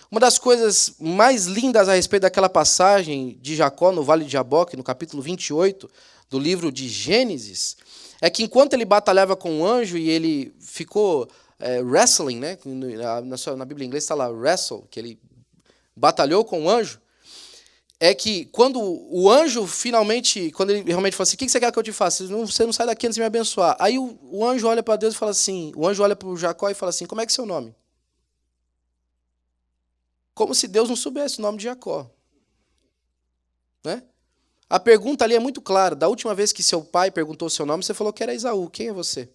Uma das coisas mais lindas a respeito daquela passagem de Jacó no Vale de Jaboque, no capítulo 28 do livro de Gênesis, é que enquanto ele batalhava com o anjo e ele ficou wrestling, né? Na Bíblia em inglês está lá wrestle, que ele batalhou com o anjo, é que quando o anjo finalmente, quando ele realmente fala assim, o que você quer que eu te faça? Você não sai daqui antes de me abençoar. Aí o anjo olha para Deus e fala assim, o anjo olha para o Jacó e fala assim, como é que é seu nome? Como se Deus não soubesse o nome de Jacó. Né? A pergunta ali é muito clara. Da última vez que seu pai perguntou o seu nome, você falou que era Esaú. Quem é você?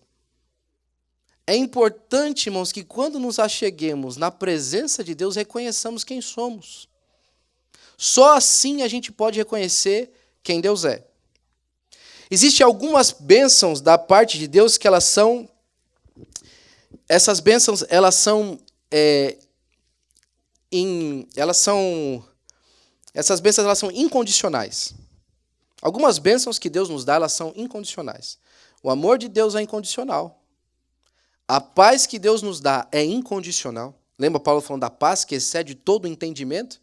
É importante, irmãos, que quando nos acheguemos na presença de Deus, reconheçamos quem somos. Só assim a gente pode reconhecer quem Deus é. Existem algumas bênçãos da parte de Deus que essas bênçãos, elas são incondicionais. Algumas bênçãos que Deus nos dá, elas são incondicionais. O amor de Deus é incondicional. A paz que Deus nos dá é incondicional. Lembra Paulo falando da paz que excede todo o entendimento?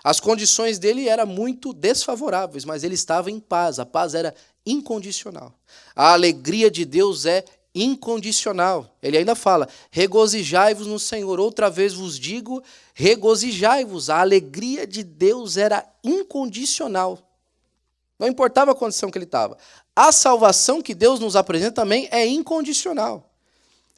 As condições dele eram muito desfavoráveis, mas ele estava em paz. A paz era incondicional. A alegria de Deus é incondicional. Ele ainda fala, regozijai-vos no Senhor. Outra vez vos digo, regozijai-vos. A alegria de Deus era incondicional. Não importava a condição que ele estava. A salvação que Deus nos apresenta também é incondicional.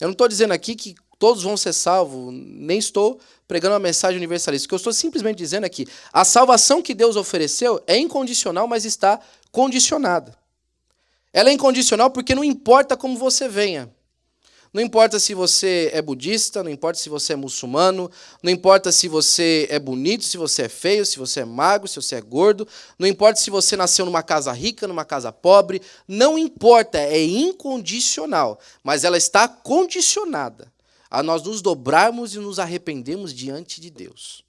Eu não estou dizendo aqui que todos vão ser salvos, nem estou pregando uma mensagem universalista. O que eu estou simplesmente dizendo é que a salvação que Deus ofereceu é incondicional, mas está condicionada. Ela é incondicional porque não importa como você venha. Não importa se você é budista, não importa se você é muçulmano, não importa se você é bonito, se você é feio, se você é magro, se você é gordo, não importa se você nasceu numa casa rica, numa casa pobre, não importa, é incondicional, mas ela está condicionada a nós nos dobrarmos e nos arrependermos diante de Deus.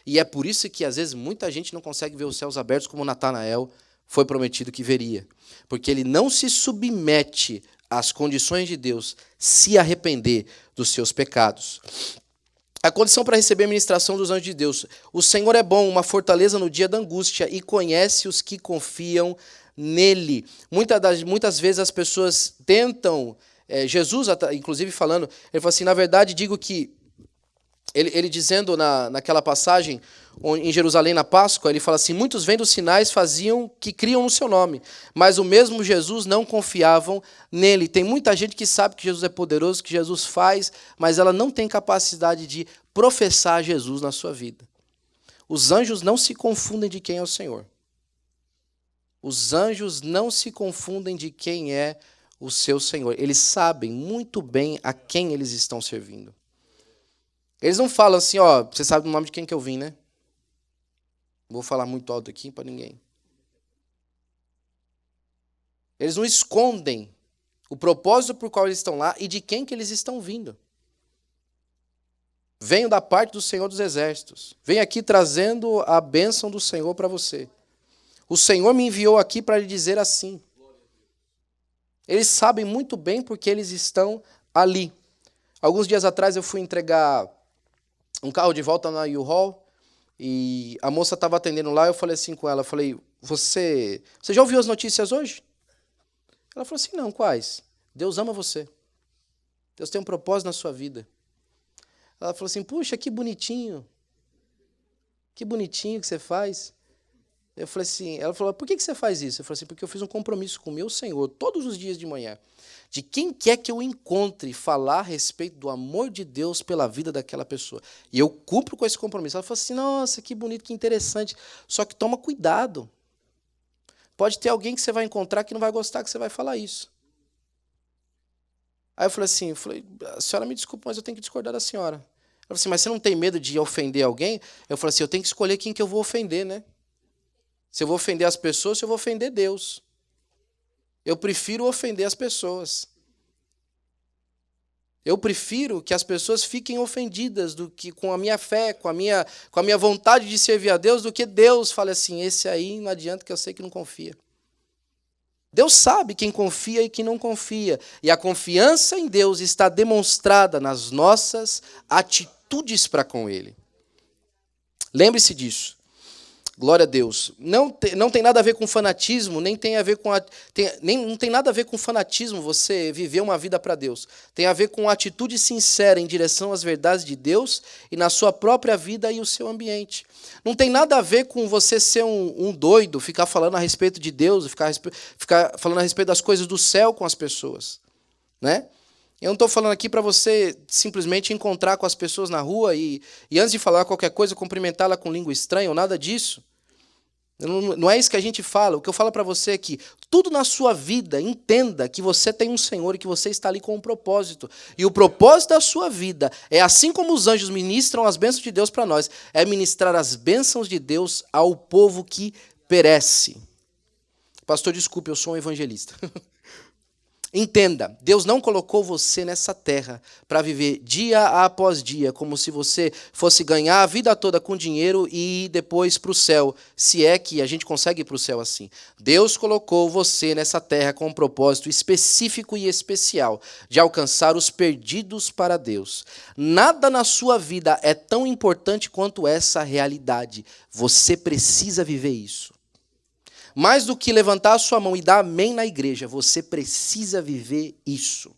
E é por isso que às vezes muita gente não consegue ver os céus abertos como Natanael foi prometido que veria, porque ele não se submete às condições de Deus, se arrepender dos seus pecados. A condição para receber a ministração dos anjos de Deus. O Senhor é bom, uma fortaleza no dia da angústia, e conhece os que confiam nele. Muitas vezes as pessoas tentam, Jesus, inclusive falando, ele fala assim, na verdade digo que, ele dizendo naquela passagem, em Jerusalém na Páscoa, ele fala assim, muitos vendo sinais faziam que criam no seu nome, mas o mesmo Jesus não confiavam nele. Tem muita gente que sabe que Jesus é poderoso, que Jesus faz, mas ela não tem capacidade de professar Jesus na sua vida. Os anjos não se confundem de quem é o Senhor. Os anjos não se confundem de quem é o seu Senhor. Eles sabem muito bem a quem eles estão servindo. Eles não falam assim, ó, você sabe o nome de quem que eu vim, né? Não vou falar muito alto aqui para ninguém. Eles não escondem o propósito por qual eles estão lá e de quem que eles estão vindo. Venho da parte do Senhor dos Exércitos. Venho aqui trazendo a bênção do Senhor para você. O Senhor me enviou aqui para lhe dizer assim. Eles sabem muito bem porque eles estão ali. Alguns dias atrás eu fui entregar um carro de volta na U-Haul e a moça estava atendendo lá. Eu falei assim com ela, eu falei, você já ouviu as notícias hoje? Ela falou assim, não, quais? Deus ama você. Deus tem um propósito na sua vida. Ela falou assim, puxa, que bonitinho. Que bonitinho que você faz. Eu falei assim, ela falou, por que você faz isso? Eu falei assim, porque eu fiz um compromisso com o meu Senhor, todos os dias de manhã, de quem quer que eu encontre falar a respeito do amor de Deus pela vida daquela pessoa. E eu cumpro com esse compromisso. Ela falou assim, nossa, que bonito, que interessante. Só que toma cuidado. Pode ter alguém que você vai encontrar que não vai gostar que você vai falar isso. Aí eu falei assim, a senhora me desculpa, mas eu tenho que discordar da senhora. Ela falou assim, mas você não tem medo de ofender alguém? Eu falei assim, eu tenho que escolher quem que eu vou ofender, né? Se eu vou ofender as pessoas, se eu vou ofender Deus. Eu prefiro ofender as pessoas. Eu prefiro que as pessoas fiquem ofendidas do que com a minha fé, com a minha vontade de servir a Deus, do que Deus fale assim, esse aí não adianta que eu sei que não confia. Deus sabe quem confia e quem não confia. E a confiança em Deus está demonstrada nas nossas atitudes para com Ele. Lembre-se disso. Glória a Deus. Não tem nada a ver com fanatismo, nem tem a ver com não tem nada a ver com fanatismo você viver uma vida para Deus. Tem a ver com atitude sincera em direção às verdades de Deus e na sua própria vida e o seu ambiente. Não tem nada a ver com você ser um doido, ficar falando a respeito de Deus, ficar falando a respeito das coisas do céu com as pessoas, né? Eu não estou falando aqui para você simplesmente encontrar com as pessoas na rua e antes de falar qualquer coisa, cumprimentá-la com língua estranha ou nada disso. Não é isso que a gente fala. O que eu falo para você é que tudo na sua vida, entenda que você tem um Senhor e que você está ali com um propósito. E o propósito da sua vida é, assim como os anjos ministram as bênçãos de Deus para nós, é ministrar as bênçãos de Deus ao povo que perece. Pastor, desculpe, eu sou um evangelista. Entenda, Deus não colocou você nessa terra para viver dia após dia, como se você fosse ganhar a vida toda com dinheiro e ir depois para o céu, se é que a gente consegue ir para o céu assim. Deus colocou você nessa terra com um propósito específico e especial, de alcançar os perdidos para Deus. Nada na sua vida é tão importante quanto essa realidade. Você precisa viver isso. Mais do que levantar a sua mão e dar amém na igreja, você precisa viver isso.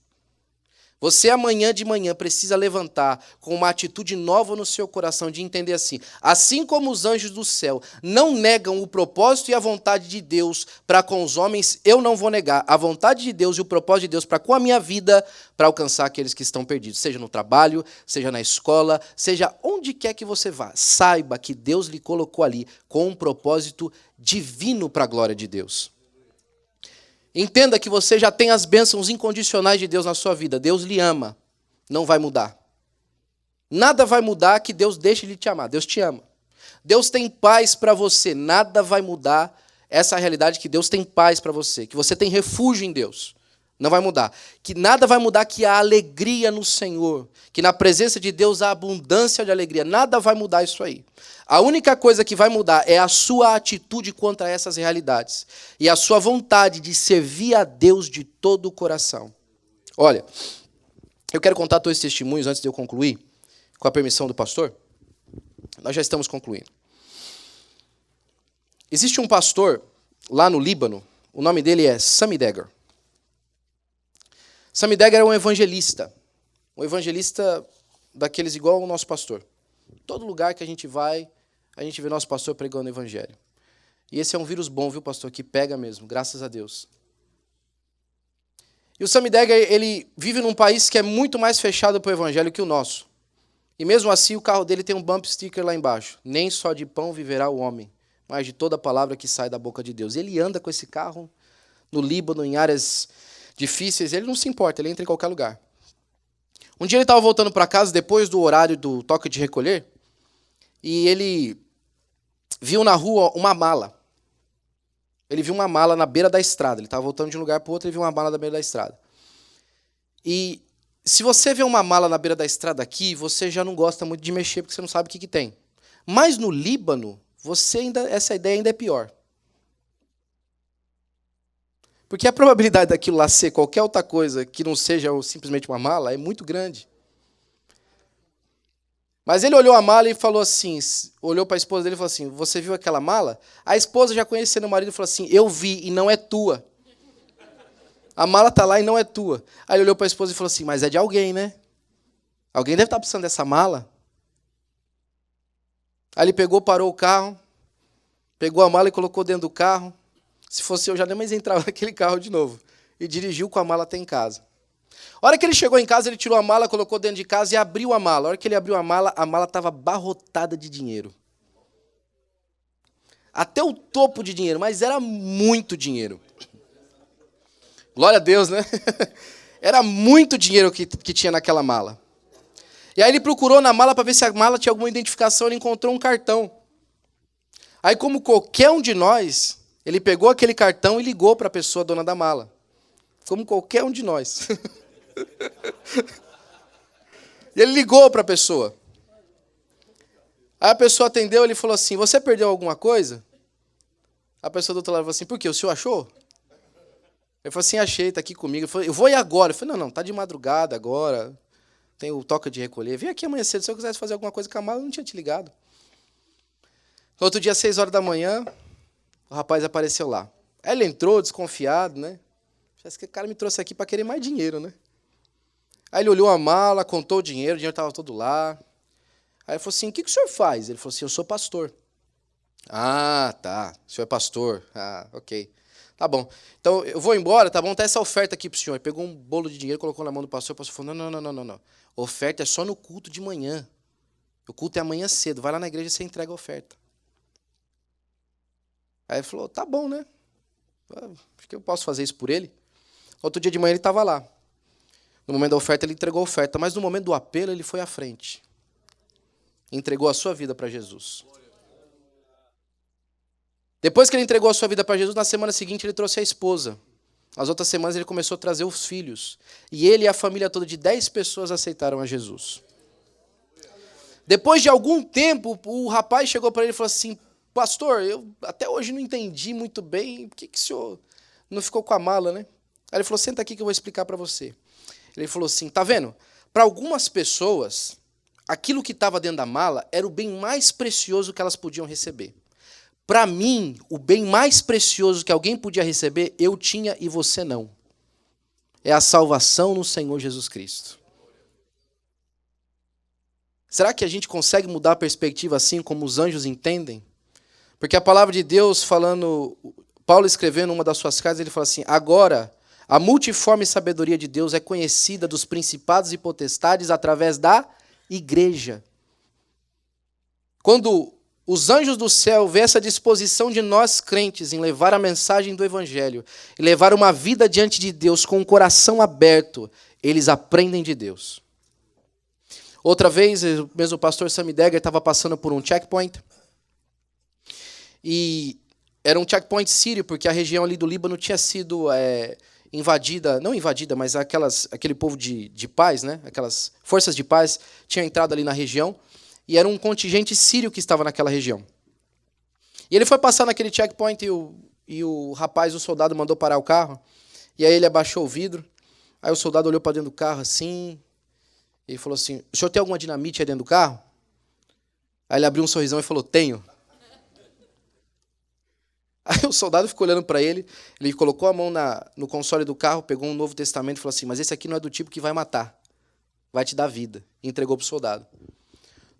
Você amanhã de manhã precisa levantar com uma atitude nova no seu coração de entender assim como os anjos do céu não negam o propósito e a vontade de Deus para com os homens, eu não vou negar a vontade de Deus e o propósito de Deus para com a minha vida, para alcançar aqueles que estão perdidos, seja no trabalho, seja na escola, seja onde quer que você vá. Saiba que Deus lhe colocou ali com um propósito divino para a glória de Deus. Entenda que você já tem as bênçãos incondicionais de Deus na sua vida. Deus lhe ama. Não vai mudar. Nada vai mudar que Deus deixe de te amar. Deus te ama. Deus tem paz para você. Nada vai mudar essa realidade que Deus tem paz para você. Que você tem refúgio em Deus. Não vai mudar. Que nada vai mudar que há alegria no Senhor. Que na presença de Deus há abundância de alegria. Nada vai mudar isso aí. A única coisa que vai mudar é a sua atitude quanto a essas realidades. E a sua vontade de servir a Deus de todo o coração. Olha, eu quero contar dois testemunhos antes de eu concluir, com a permissão do pastor. Nós já estamos concluindo. Existe um pastor lá no Líbano, o nome dele é Sammy Daguerre. Sammy Daguerre é um evangelista daqueles igual o nosso pastor. Todo lugar que a gente vai, a gente vê nosso pastor pregando o evangelho. E esse é um vírus bom, viu, pastor, que pega mesmo, graças a Deus. E o Sammy Daguerre, ele vive num país que é muito mais fechado para o evangelho que o nosso. E mesmo assim, o carro dele tem um bump sticker lá embaixo. Nem só de pão viverá o homem, mas de toda palavra que sai da boca de Deus. Ele anda com esse carro no Líbano, em áreas difíceis, ele não se importa, ele entra em qualquer lugar. Um dia ele estava voltando para casa, depois do horário do toque de recolher, e ele viu na rua uma mala. Ele viu uma mala na beira da estrada. Ele estava voltando de um lugar para o outro e viu uma mala na beira da estrada. E se você vê uma mala na beira da estrada aqui, você já não gosta muito de mexer, porque você não sabe o que tem. Mas no Líbano, essa ideia ainda é pior. Porque a probabilidade daquilo lá ser qualquer outra coisa que não seja simplesmente uma mala é muito grande. Mas ele olhou a mala e falou assim, olhou para a esposa dele e falou assim, você viu aquela mala? A esposa, já conhecendo o marido, falou assim, eu vi e não é tua. A mala está lá e não é tua. Aí ele olhou para a esposa e falou assim, mas é de alguém, né? Alguém deve estar precisando dessa mala. Aí ele pegou, parou o carro, pegou a mala e colocou dentro do carro. Se fosse eu, já nem mais entrava naquele carro de novo. E dirigiu com a mala até em casa. A hora que ele chegou em casa, ele tirou a mala, colocou dentro de casa e abriu a mala. A hora que ele abriu a mala estava abarrotada de dinheiro. Até o topo de dinheiro, mas era muito dinheiro. Glória a Deus, né? Era muito dinheiro que tinha naquela mala. E aí ele procurou na mala para ver se a mala tinha alguma identificação, ele encontrou um cartão. Aí, como qualquer um de nós, ele pegou aquele cartão e ligou para a pessoa dona da mala. Como qualquer um de nós. E ele ligou para a pessoa. Aí a pessoa atendeu, ele falou assim, você perdeu alguma coisa? A pessoa do outro lado falou assim, por quê? O senhor achou? Ele falou assim, achei, está aqui comigo. Ele falou, eu vou ir agora. Eu falei, não, está de madrugada agora, tem o toque de recolher. Vem aqui amanhã cedo, se eu quisesse fazer alguma coisa com a mala, eu não tinha te ligado. No outro dia, 6 horas da manhã, o rapaz apareceu lá. Aí ele entrou, desconfiado, né? Parece que o cara me trouxe aqui para querer mais dinheiro, né? Aí ele olhou a mala, contou o dinheiro estava todo lá. Aí ele falou assim, o que o senhor faz? Ele falou assim, eu sou pastor. Ah, tá, o senhor é pastor. Ah, ok. Tá bom. Então, eu vou embora, tá bom? Tá essa oferta aqui pro senhor. Ele pegou um bolo de dinheiro, colocou na mão do pastor. O pastor falou, não. Oferta é só no culto de manhã. O culto é amanhã cedo. Vai lá na igreja e você entrega a oferta. Aí ele falou, tá bom, né? Acho que eu posso fazer isso por ele. Outro dia de manhã ele estava lá. No momento da oferta, ele entregou a oferta. Mas no momento do apelo, ele foi à frente. Entregou a sua vida para Jesus. Depois que ele entregou a sua vida para Jesus, na semana seguinte ele trouxe a esposa. Nas outras semanas ele começou a trazer os filhos. E ele e a família toda de 10 pessoas aceitaram a Jesus. Depois de algum tempo, o rapaz chegou para ele e falou assim, pastor, eu até hoje não entendi muito bem, por que o senhor não ficou com a mala, né? Aí ele falou, senta aqui que eu vou explicar para você. Ele falou assim, tá vendo? Para algumas pessoas, aquilo que estava dentro da mala era o bem mais precioso que elas podiam receber. Para mim, o bem mais precioso que alguém podia receber, eu tinha e você não. É a salvação no Senhor Jesus Cristo. Será que a gente consegue mudar a perspectiva assim como os anjos entendem? Porque a palavra de Deus falando, Paulo escrevendo uma das suas cartas, ele fala assim, agora a multiforme sabedoria de Deus é conhecida dos principados e potestades através da igreja. Quando os anjos do céu vêem essa disposição de nós crentes em levar a mensagem do evangelho e levar uma vida diante de Deus com o coração aberto, eles aprendem de Deus. Outra vez, mesmo o pastor Sammy Degger estava passando por um checkpoint e era um checkpoint sírio, porque a região ali do Líbano tinha sido invadida, não invadida, mas aquele povo de paz, né? Aquelas forças de paz tinham entrado ali na região. E era um contingente sírio que estava naquela região. E ele foi passar naquele checkpoint e o rapaz, o soldado, mandou parar o carro. E aí ele abaixou o vidro. Aí o soldado olhou para dentro do carro assim. E falou assim, o senhor tem alguma dinamite aí dentro do carro? Aí ele abriu um sorrisão e falou, tenho. Aí o soldado ficou olhando para ele. Ele colocou a mão no console do carro, pegou um Novo Testamento e falou assim, mas esse aqui não é do tipo que vai matar. Vai te dar vida. E entregou para o soldado.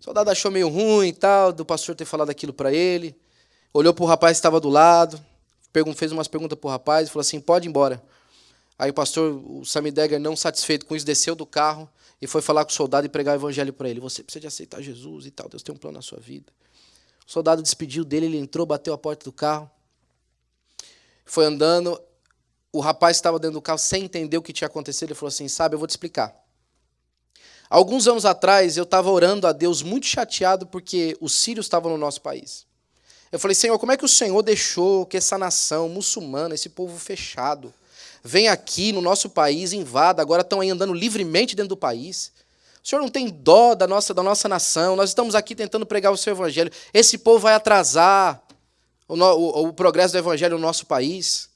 O soldado achou meio ruim e tal, do pastor ter falado aquilo para ele. Olhou para o rapaz que estava do lado, fez umas perguntas para o rapaz e falou assim, pode ir embora. Aí o pastor, o Sammy Degger, não satisfeito com isso, desceu do carro e foi falar com o soldado e pregar o evangelho para ele. Você precisa de aceitar Jesus e tal, Deus tem um plano na sua vida. O soldado despediu dele, ele entrou, bateu a porta do carro, foi andando. O rapaz estava dentro do carro sem entender o que tinha acontecido. Ele falou assim, sabe, eu vou te explicar. Alguns anos atrás, eu estava orando a Deus muito chateado porque os sírios estavam no nosso país. Eu falei, Senhor, como é que o Senhor deixou que essa nação muçulmana, esse povo fechado, venha aqui no nosso país, invada, agora estão aí andando livremente dentro do país. O Senhor não tem dó da nossa nação, nós estamos aqui tentando pregar o seu evangelho. Esse povo vai atrasar o progresso do evangelho no nosso país.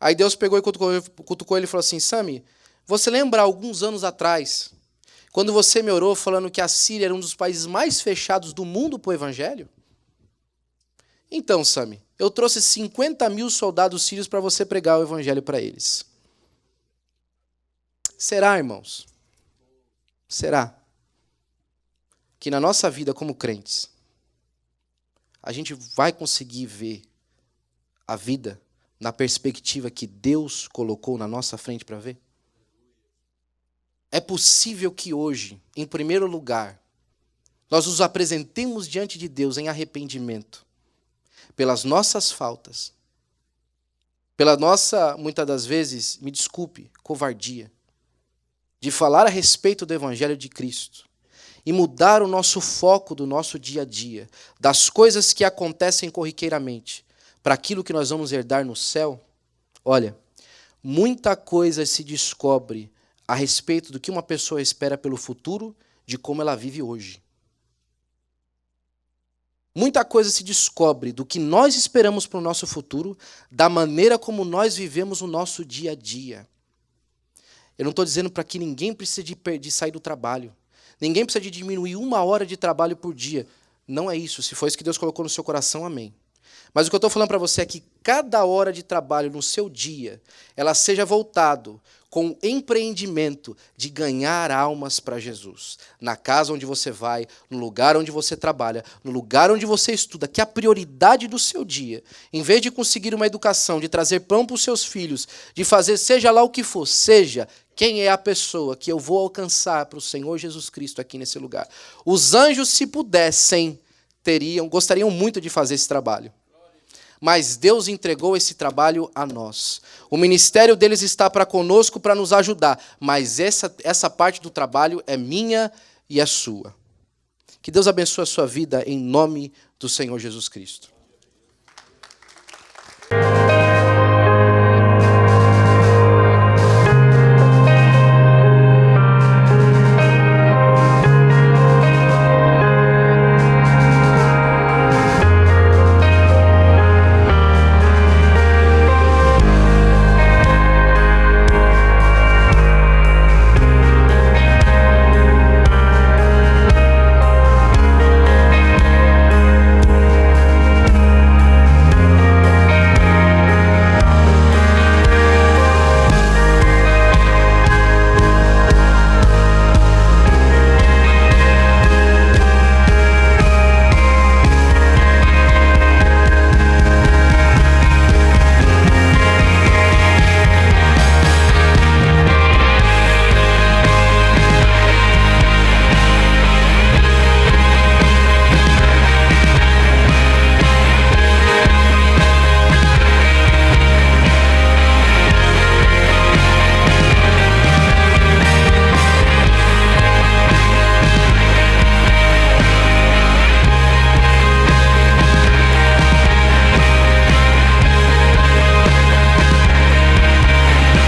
Aí Deus pegou e cutucou ele e falou assim, Sami, você lembra alguns anos atrás, quando você me orou falando que a Síria era um dos países mais fechados do mundo para o evangelho? Então, Sami, eu trouxe 50 mil soldados sírios para você pregar o evangelho para eles. Será, irmãos? Será que na nossa vida como crentes, a gente vai conseguir ver a vida na perspectiva que Deus colocou na nossa frente para ver? É possível que hoje, em primeiro lugar, nós nos apresentemos diante de Deus em arrependimento pelas nossas faltas, pela nossa, muitas das vezes, me desculpe, covardia, de falar a respeito do Evangelho de Cristo e mudar o nosso foco do nosso dia a dia, das coisas que acontecem corriqueiramente, para aquilo que nós vamos herdar no céu. Olha, muita coisa se descobre a respeito do que uma pessoa espera pelo futuro, de como ela vive hoje. Muita coisa se descobre do que nós esperamos para o nosso futuro, da maneira como nós vivemos o nosso dia a dia. Eu não estou dizendo para que ninguém precise de sair do trabalho. Ninguém precisa de diminuir 1 hora de trabalho por dia. Não é isso. Se foi isso que Deus colocou no seu coração, amém. Mas o que eu estou falando para você é que cada hora de trabalho no seu dia, ela seja voltado com o empreendimento de ganhar almas para Jesus. Na casa onde você vai, no lugar onde você trabalha, no lugar onde você estuda, que a prioridade do seu dia, em vez de conseguir uma educação, de trazer pão para os seus filhos, de fazer seja lá o que for, seja quem é a pessoa que eu vou alcançar para o Senhor Jesus Cristo aqui nesse lugar. Os anjos, se pudessem, gostariam muito de fazer esse trabalho. Mas Deus entregou esse trabalho a nós. O ministério deles está para conosco, para nos ajudar. Mas essa parte do trabalho é minha e é sua. Que Deus abençoe a sua vida em nome do Senhor Jesus Cristo.